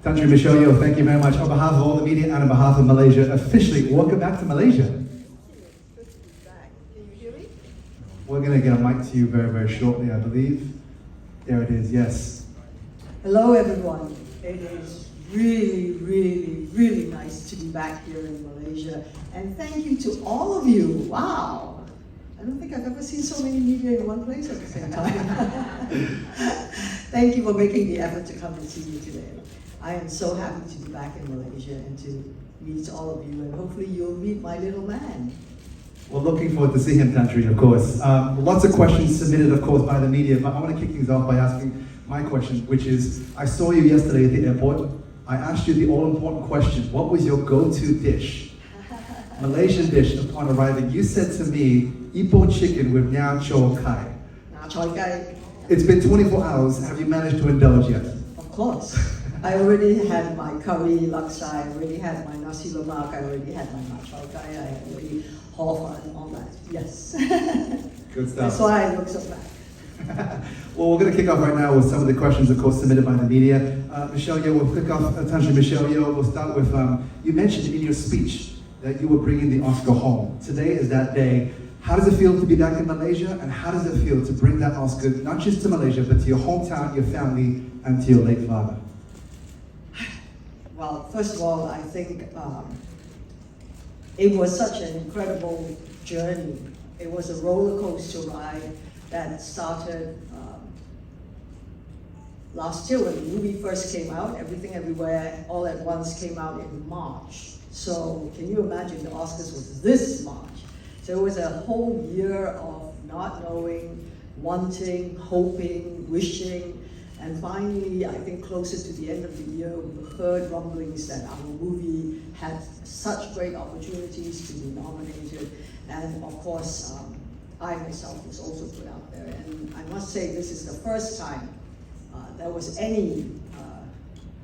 Tan Sri Michelle Yeoh, thank you very much. On behalf of all the media and on behalf of Malaysia, officially, welcome back to Malaysia. Good to be back. Can you hear me? We're going to get a mic to you very, very shortly, I believe. There it is, yes. Hello, everyone. It is really, really, really nice to be back here in Malaysia. And thank you to all of you. Wow. I don't think I've ever seen so many media in one place at the same time. Thank you for making the effort to come and see me today. I am so happy to be back in Malaysia and to meet all of you, and hopefully you'll meet my little man. Well, looking forward to seeing him, Tan Sri, of course. Lots of questions submitted, of course, by the media, but I want to kick things off by asking my question, which is, I saw you yesterday at the airport. I asked you the all-important question, what was your go-to dish? Malaysian dish upon arriving. You said to me, Ipoh chicken with Nyao Chou Kai. Nyao Chou Kai. It's been 24 hours. Have you managed to indulge yet? Of course. I already had my curry laksa, I already had my nasi lemak, I already had my Nyao Chou Kai, I already hor fun and all that. Yes. Good stuff. That's why I look so fat. Well, we're going to kick off right now with some of the questions, of course, submitted by the media. Michelle Yeoh, we'll kick off. Tan Sri Michelle Yeoh, we'll start with, you mentioned in your speech that you were bringing the Oscar home. Today is that day. How does it feel to be back in Malaysia, and how does it feel to bring that Oscar, not just to Malaysia, but to your hometown, your family, and to your late father? Well, first of all, I think it was such an incredible journey. It was a roller coaster ride that started last year when the movie first came out. Everything Everywhere All at Once came out in March. So can you imagine the Oscars was this March? So it was a whole year of not knowing, wanting, hoping, wishing, and finally, I think closer to the end of the year, we heard rumblings that our movie had such great opportunities to be nominated. And of course, I myself was also put out there. And I must say, this is the first time there was any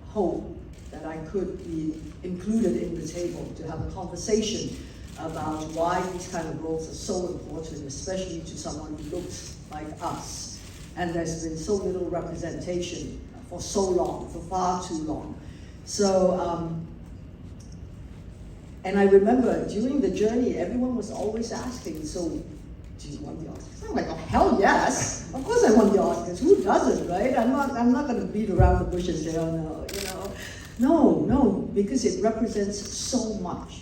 hope that I could be included in the table to have a conversation about why these kind of roles are so important, especially to someone who looks like us. And there's been so little representation for so long, for far too long. So, and I remember during the journey, everyone was always asking, so, do you want the Oscars? I'm like, oh, hell yes. Of course I want the Oscars. Who doesn't, right? I'm not going to beat around the bushes there, no, you know. No, because it represents so much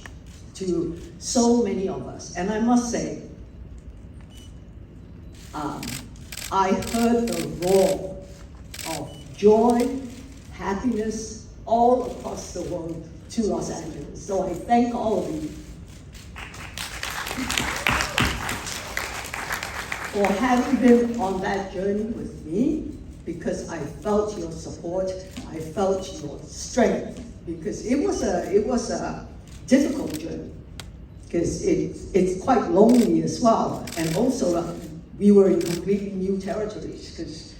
to so many of us. And I must say, I heard the roar of joy, happiness all across the world to Los Angeles. So I thank all of you for having been on that journey with me, because I felt your support, I felt your strength, because it was a difficult journey, because it's quite lonely as well, and also we were in completely new territories, because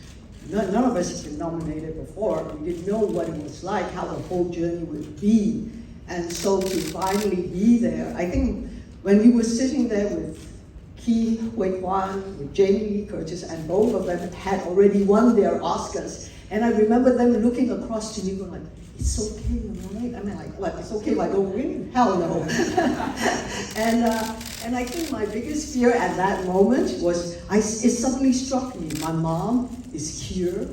none of us had been nominated before. We didn't know what it was like, how the whole journey would be, and so to finally be there, I think when we were sitting there with Ki Hui Kwan, with Jamie Lee Curtis, and both of them had already won their Oscars. And I remember them looking across to me going like, it's okay, right? I mean, like, what, it's okay if I don't win? Hell no. And I think my biggest fear at that moment was, it suddenly struck me, my mom is here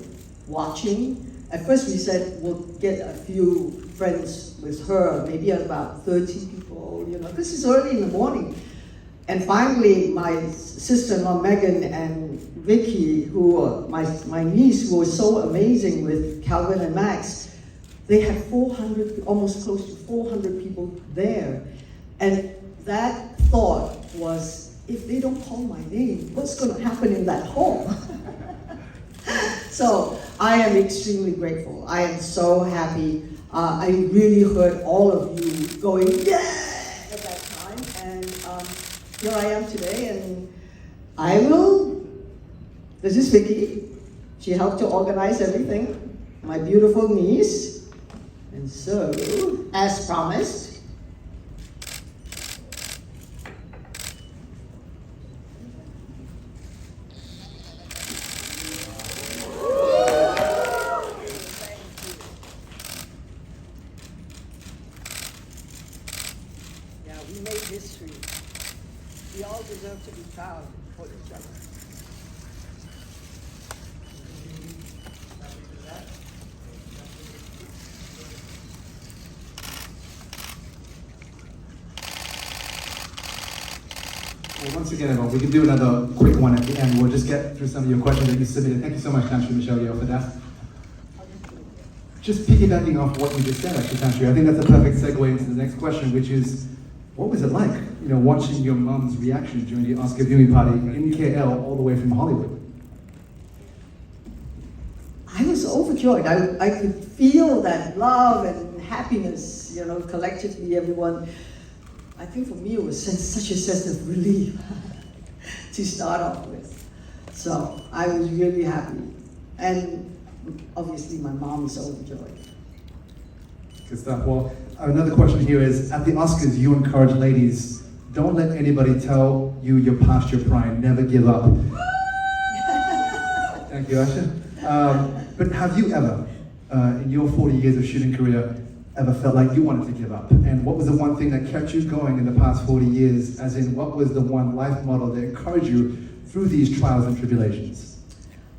watching. At first we said we'll get a few friends with her, maybe about 30 people, you know, because it's early in the morning. And finally, my sister-in-law Megan and Vicky, who my niece, who was so amazing with Calvin and Max, they had 400, almost close to 400 people there. And that thought was, if they don't call my name, what's going to happen in that hall? So I am extremely grateful. I am so happy. I really heard all of you going, yeah, at that time. And here I am today, and this is Vicky. She helped to organize everything. My beautiful niece. And so, as promised, we made history. We all deserve to be proud for each other. Well, once again, everyone, we can do another quick one at the end. We'll just get through some of your questions that you submitted. Thank you so much, Tantri Michelle Yeoh, for that. Just piggybacking off what you just said, actually, Tantri, I think that's a perfect segue into the next question, which is, what was it like, watching your mum's reaction during the Oscar viewing party in KL all the way from Hollywood? I was overjoyed. I could feel that love and happiness, collectively, everyone. I think for me it was such a sense of relief to start off with. So I was really happy. And obviously my mom is overjoyed. Good stuff. Well, another question here is, at the Oscars, you encourage ladies, don't let anybody tell you you're past your prime, never give up. Thank you, Asha. But have you ever, in your 40 years of shooting career, ever felt like you wanted to give up? And what was the one thing that kept you going in the past 40 years? As in, what was the one life model that encouraged you through these trials and tribulations?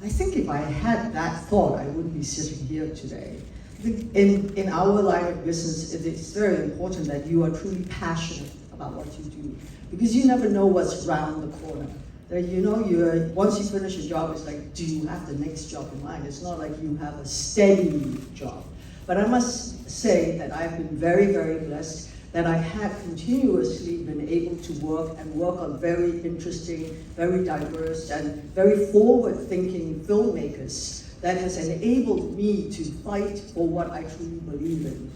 I think if I had that thought, I wouldn't be sitting here today. I think in our line of business, it's very important that you are truly passionate about what you do, because you never know what's around the corner. That once you finish a job, it's like, do you have the next job in mind? It's not like you have a steady job. But I must say that I've been very, very blessed that I have continuously been able to work on very interesting, very diverse, and very forward-thinking filmmakers that has enabled me to fight for what I truly believe in.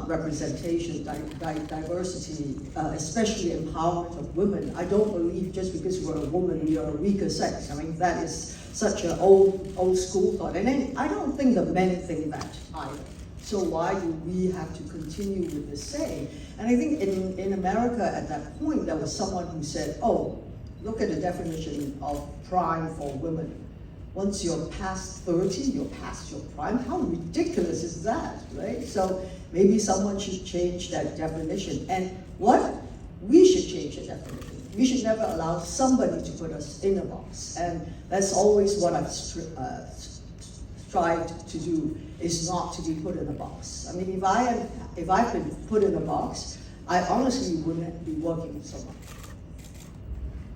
Representation, diversity, especially empowerment of women. I don't believe just because we're a woman, we are a weaker sex. I mean, that is such an old school thought. And then I don't think the men think that either. So why do we have to continue with the same? And I think in America at that point, there was someone who said, oh, look at the definition of prime for women. Once you're past 30, you're past your prime. How ridiculous is that, right? So maybe someone should change that definition. And we should change the definition. We should never allow somebody to put us in a box. And that's always what I've strived to do, is not to be put in a box. I mean, if I've been put in a box, I honestly wouldn't be working so much.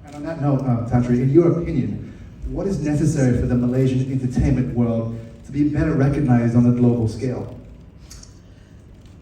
And on that note, Tantri, in your opinion, what is necessary for the Malaysian entertainment world to be better recognized on a global scale?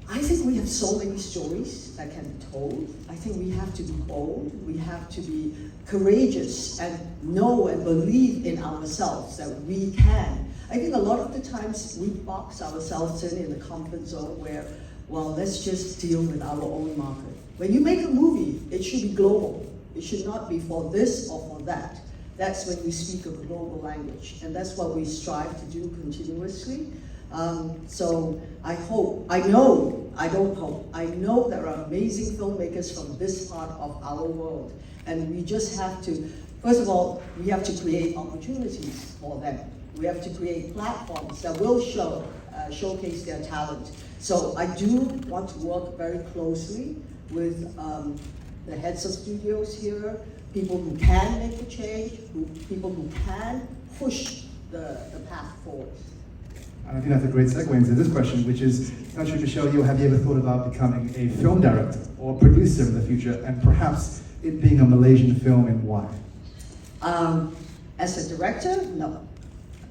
I think we have so many stories that can be told. I think we have to be bold, we have to be courageous and know and believe in ourselves that we can. I think a lot of the times we box ourselves in the comfort zone where, well, let's just deal with our own market. When you make a movie, it should be global. It should not be for this or for that. That's when we speak a global language, and that's what we strive to do continuously. So I know there are amazing filmmakers from this part of our world, and we just have to, first of all, we have to create opportunities for them. We have to create platforms that will showcase their talent. So I do want to work very closely with the heads of studios here, people who can make a change, people who can push the path forward. And I think that's a great segue into this question, which is, Tantri Michelle Yeoh, have you ever thought about becoming a film director or producer in the future, and perhaps it being a Malaysian film, and why? As a director, no.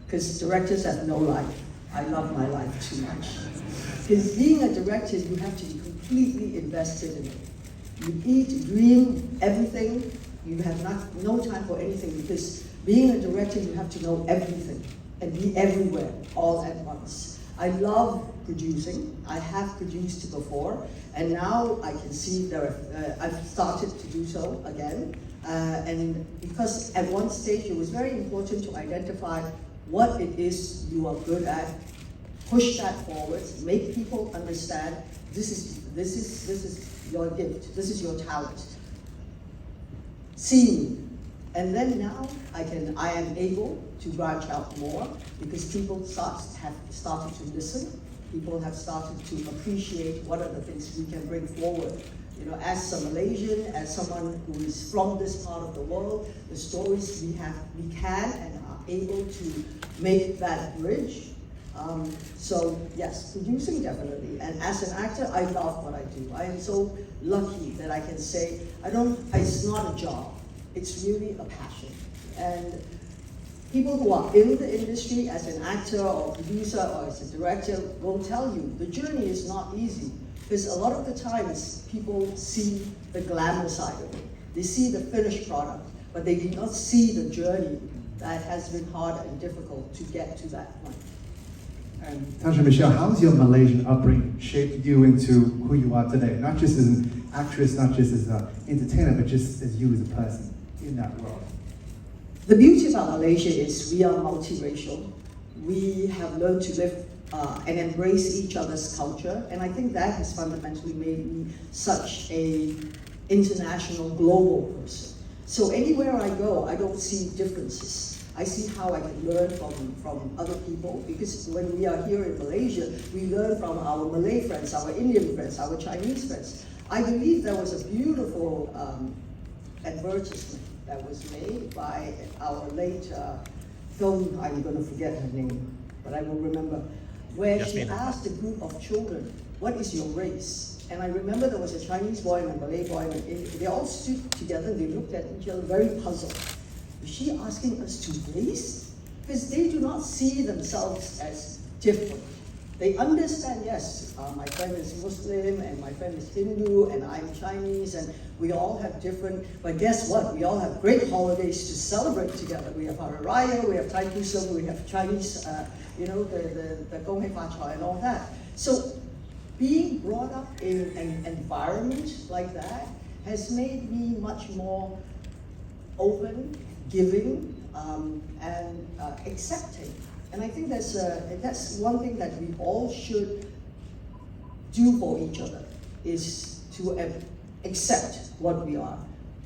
Because directors have no life. I love my life too much. Because being a director, you have to be completely invested in it. You eat, dream, everything. You have no time for anything, because being a director, you have to know everything and be everywhere all at once. I love producing. I have produced before, and now I can see I've started to do so again. And because at one stage it was very important to identify what it is you are good at, push that forward, make people understand this is your gift, this is your talent. See me. And then now I am able to branch out more, because people have started to listen. People have started to appreciate what are the things we can bring forward You know, as a Malaysian, as someone who is from this part of the world, the stories we can and are able to make that bridge. So yes, producing definitely. And as an actor, I love what I do. I am so lucky that I can say, it's not a job, it's really a passion. And people who are in the industry as an actor or producer or as a director will tell you the journey is not easy. Because a lot of the times people see the glamour side of it. They see the finished product, but they do not see the journey that has been hard and difficult to get to that point. And Tanja Michelle, how's your Malaysian upbringing shaped you into who you are today? Not just as an actress, not just as an entertainer, but just as you as a person in that world. The beauty about Malaysia is we are multiracial. We have learned to live and embrace each other's culture, and I think that has fundamentally made me such a international, global person. So anywhere I go, I don't see differences. I see how I can learn from other people, because when we are here in Malaysia, we learn from our Malay friends, our Indian friends, our Chinese friends. I believe there was a beautiful advertisement that was made by our late film, I'm going to forget her name, but I will remember, where she asked a group of children, what is your race? And I remember there was a Chinese boy and a Malay boy, and they all stood together and they looked at each other very puzzled. Is she asking us to race? Because they do not see themselves as different. They understand, yes, my friend is Muslim and my friend is Hindu and I'm Chinese and we all have different, but guess what? We all have great holidays to celebrate together. We have Hari Raya, we have Thai Kusum, we have Chinese, the Gong Hei Fa Chai and all that. So being brought up in an environment like that has made me much more open, giving, and accepting. And I think that's one thing that we all should do for each other, is to accept what we are.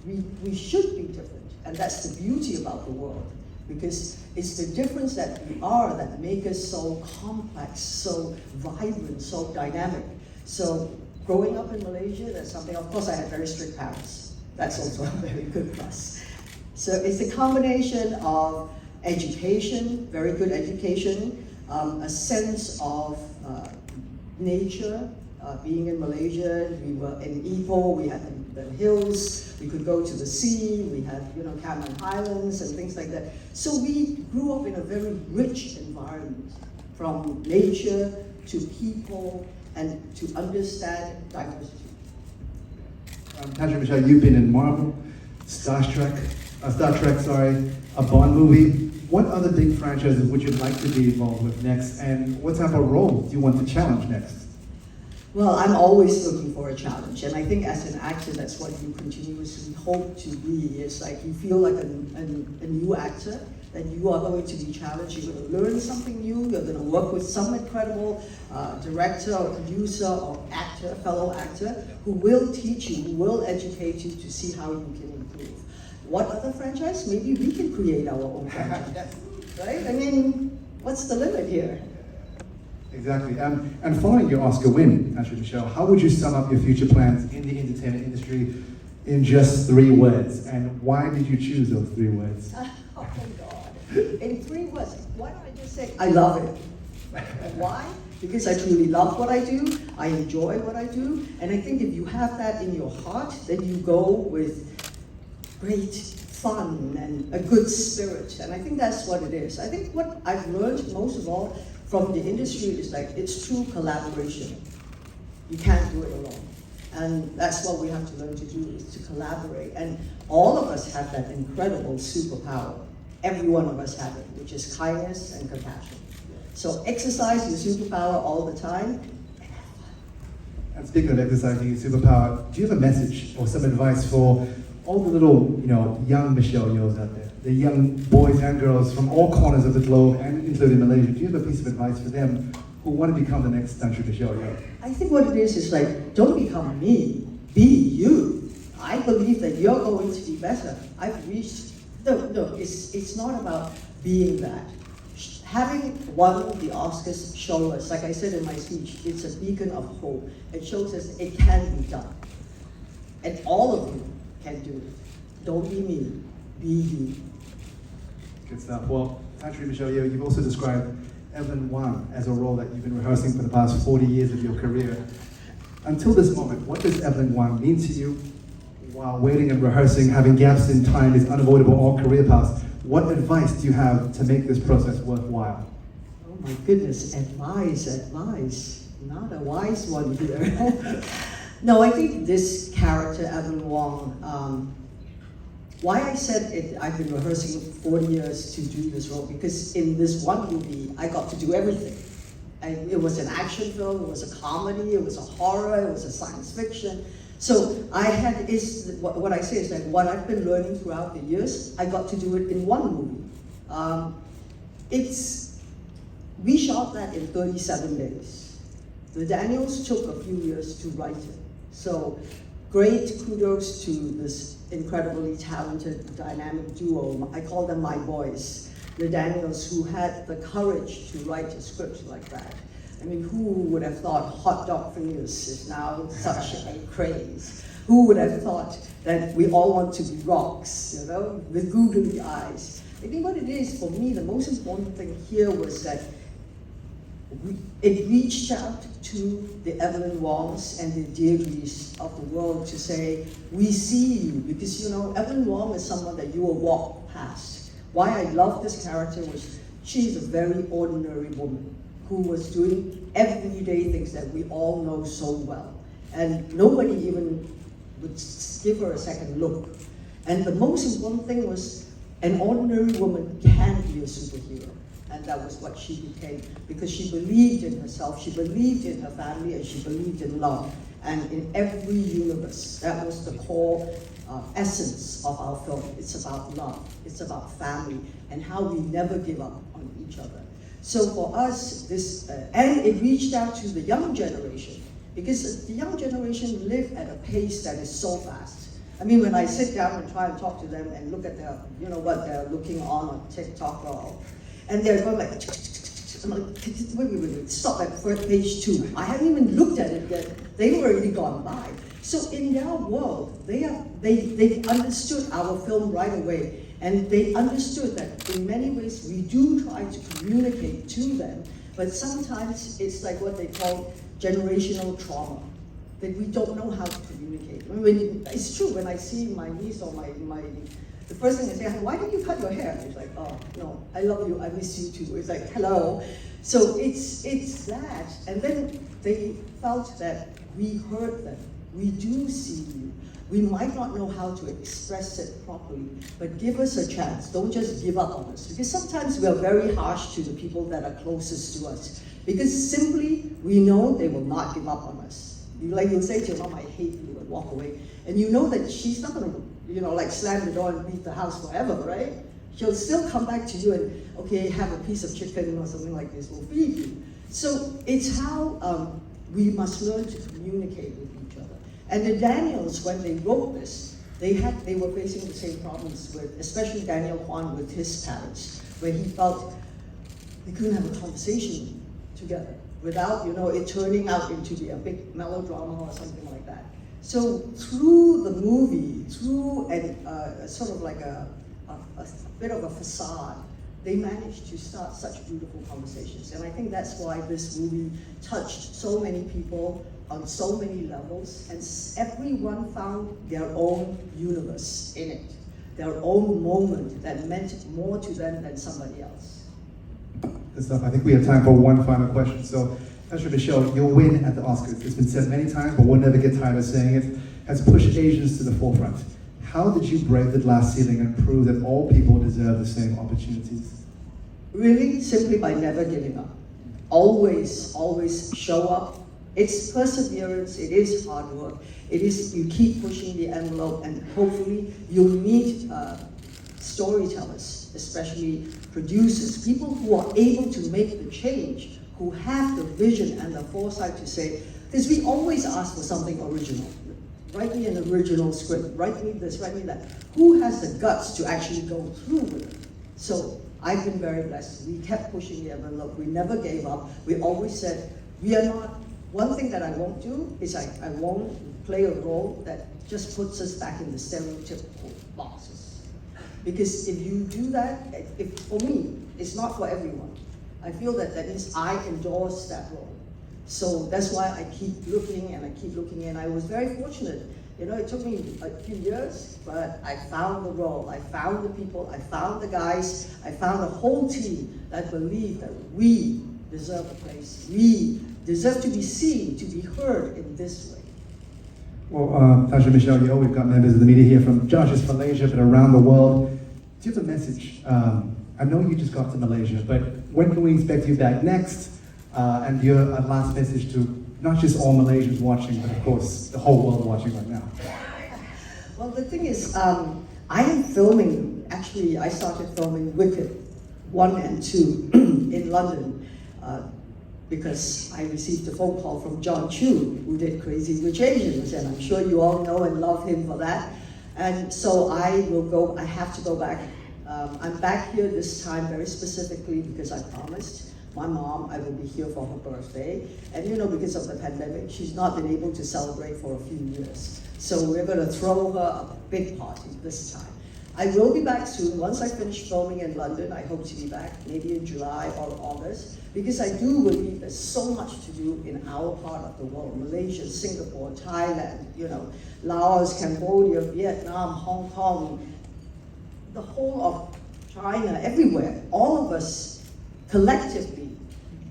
We should be different, and that's the beauty about the world, because it's the difference that we are that make us so complex, so vibrant, so dynamic. So growing up in Malaysia, that's something, of course I had very strict parents. That's also a very good plus. So it's a combination of education, very good education, a sense of nature. Being in Malaysia, we were in Ipoh, we had the hills, we could go to the sea, we had Cameron Highlands and things like that. So we grew up in a very rich environment, from nature to people and to understand diversity. Tanja Michelle, you've been in Marvel, Star Trek, a Bond movie. What other big franchises would you like to be involved with next, and what type of roles do you want to challenge next? Well, I'm always looking for a challenge, and I think as an actor, that's what you continuously hope to be. It's like you feel like a new actor, that you are going to be challenged, you're going to learn something new, you're going to work with some incredible director or producer or actor, fellow actor, who will teach you, who will educate you to see how you can improve. What other franchise? Maybe we can create our own franchise, right? I mean, what's the limit here? Exactly. And following your Oscar win, Tanja Michelle, how would you sum up your future plans in the entertainment industry in just 3 words? And why did you choose those 3 words? Oh my God. In 3 words, why don't I just say, I love it. Why? Because I truly love what I do, I enjoy what I do, and I think if you have that in your heart, then you go with great fun and a good spirit, and I think that's what it is. I think what I've learned most of all from the industry is like, it's true collaboration. You can't do it alone. And that's what we have to learn to do, is to collaborate. And all of us have that incredible superpower. Every one of us have it, which is kindness and compassion. So exercise your superpower all the time. And speaking of exercising your superpower, do you have a message or some advice for all the little, young Michelle Yeohs out there, the young boys and girls from all corners of the globe, and including Malaysia? Do you have a piece of advice for them who want to become the next Tanja Michelle Yeoh? I think what it is like, don't become me, be you. I believe that you're going to be better. I've reached, no, it's not about being that. Having won the Oscars shows us, like I said in my speech, it's a beacon of hope. It shows us it can be done. And all of you can do it. Don't be me, be you. Good stuff. Well, actually, Michelle Yeoh, you've also described Evelyn Wang as a role that you've been rehearsing for the past 40 years of your career. Until this moment, what does Evelyn Wang mean to you? While waiting and rehearsing, having gaps in time is unavoidable on career paths. What advice do you have to make this process worthwhile? Oh my goodness, advice. Not a wise one here. No, I think this character, Evelyn Wang, why I said it, I've been rehearsing 40 years to do this role, because in this one movie, I got to do everything. And it was an action film, it was a comedy, it was a horror, it was a science fiction. So what I say is that what I've been learning throughout the years, I got to do it in one movie. We shot that in 37 days. The Daniels took a few years to write it. So great kudos to this incredibly talented, dynamic duo. I call them my boys, the Daniels, who had the courage to write a script like that. I mean, who would have thought hot dog fingers is now such a craze? Who would have thought that we all want to be rocks, you know, with googly eyes? I think what it is, for me, the most important thing here was that it reached out to the Evelyn Wangs and the Deirdres of the world to say, we see you, because you know, Evelyn Wang is someone that you will walk past. Why I love this character was she's a very ordinary woman who was doing everyday things that we all know so well. And nobody even would give her a second look. And the most important thing was an ordinary woman can be a superhero. And that was what she became, because she believed in herself, she believed in her family, and she believed in love. And in every universe, that was the core essence of our film. It's about love, it's about family, and how we never give up on each other. So for us, and it reached out to the young generation, because the young generation live at a pace that is so fast. I mean, when I sit down and try and talk to them and look at their, you know, what they're looking on TikTok and they're going like, I'm like, wait, stop at page 2. I haven't even looked at it yet. They've already gone by. So in their world, they understood our film right away. And they understood that in many ways we do try to communicate to them, but sometimes it's like what they call generational trauma, that we don't know how to communicate. I mean, it's true, when I see my niece or the first thing they say, why did you cut your hair? It's like, oh, no, I love you, I miss you too. It's like, hello. So it's that. And then they felt that we heard them. We do see you. We might not know how to express it properly, but give us a chance. Don't just give up on us. Because sometimes we are very harsh to the people that are closest to us. Because simply, we know they will not give up on us. You'll say to your mom, I hate you, and walk away. And you know that she's not gonna, you know, like slam the door and leave the house forever, right? She'll still come back to you and, okay, have a piece of chicken or something like this, we'll feed you. So it's how we must learn to communicate with each other. And the Daniels, when they wrote this, they were facing the same problems with, especially Daniel Kwan with his parents, where he felt they couldn't have a conversation together without, you know, it turning out into a big melodrama or something like that. So through the movie, through sort of like a bit of a facade, they managed to start such beautiful conversations. And I think that's why this movie touched so many people on so many levels, and everyone found their own universe in it, their own moment that meant more to them than somebody else. Good stuff. I think we have time for one final question. So, Pastor Michelle, your win at the Oscars, it's been said many times, but we'll never get tired of saying it, has pushed Asians to the forefront. How did you break the glass ceiling and prove that all people deserve the same opportunities? Really, simply by never giving up. Always, always show up. It's perseverance, it is hard work. It is, you keep pushing the envelope, and hopefully you'll meet storytellers, especially producers, people who are able to make the change, who have the vision and the foresight to say, because we always ask for something original. Write me an original script, write me this, write me that. Who has the guts to actually go through with it? So I've been very blessed. We kept pushing the envelope, we never gave up. We always said, we are not One thing that I won't do is I won't play a role that just puts us back in the stereotypical boxes. Because if you do that, for me, it's not for everyone. I feel that means I endorse that role. So that's why I keep looking and I keep looking, and I was very fortunate. You know, it took me a few years, but I found the role, I found the people, I found the guys, I found a whole team that believed that we deserve a place. We deserve to be seen, to be heard in this way. Well, Tasha Michelle Yeoh, we've got members of the media here from not just Malaysia, but around the world. Do you have a message? I know you just got to Malaysia, but when can we expect you back next? And your last message to not just all Malaysians watching, but of course the whole world watching right now. Well, the thing is, I am filming, actually I started filming Wicked 1 and 2 in London because I received a phone call from John Chu, who did Crazy Rich Asians, and I'm sure you all know and love him for that. And so I have to go back. I'm back here this time very specifically because I promised my mom I will be here for her birthday. And you know, because of the pandemic, she's not been able to celebrate for a few years. So we're gonna throw her a big party this time. I will be back soon. Once I finish filming in London, I hope to be back maybe in July or August, because I do believe there's so much to do in our part of the world. Malaysia, Singapore, Thailand, you know, Laos, Cambodia, Vietnam, Hong Kong, the whole of China, everywhere. All of us collectively,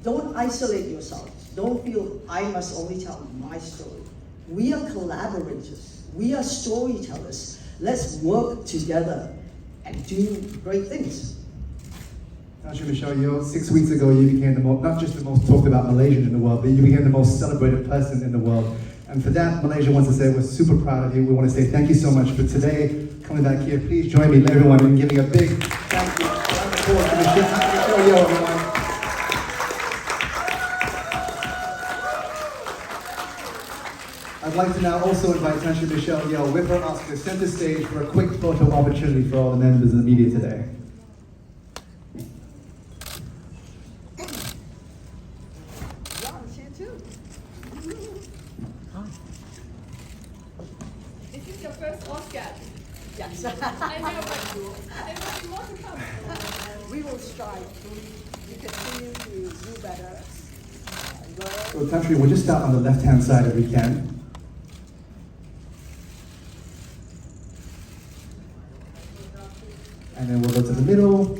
don't isolate yourselves. Don't feel I must only tell my story. We are collaborators. We are storytellers. Let's work together and do great things. Tasha Michelle Yeoh, 6 weeks ago you became not just the most talked about Malaysian in the world, but you became the most celebrated person in the world. And for that, Malaysia wants to say we're super proud of you. We want to say thank you so much for today, coming back here. Please join me, everyone, in giving a big thank you. Round of applause to Michelle Yeoh, everyone. I'd like to now also invite Tasha Michelle Yeoh with her Oscar center stage for a quick photo opportunity for all the members of the media today. John's here too. This is your first Oscar. Yes. I know, but there must be more to come. We will strive. We continue to do better. So Tasha, we'll just start on the left-hand side if we can. And then we'll go to the middle.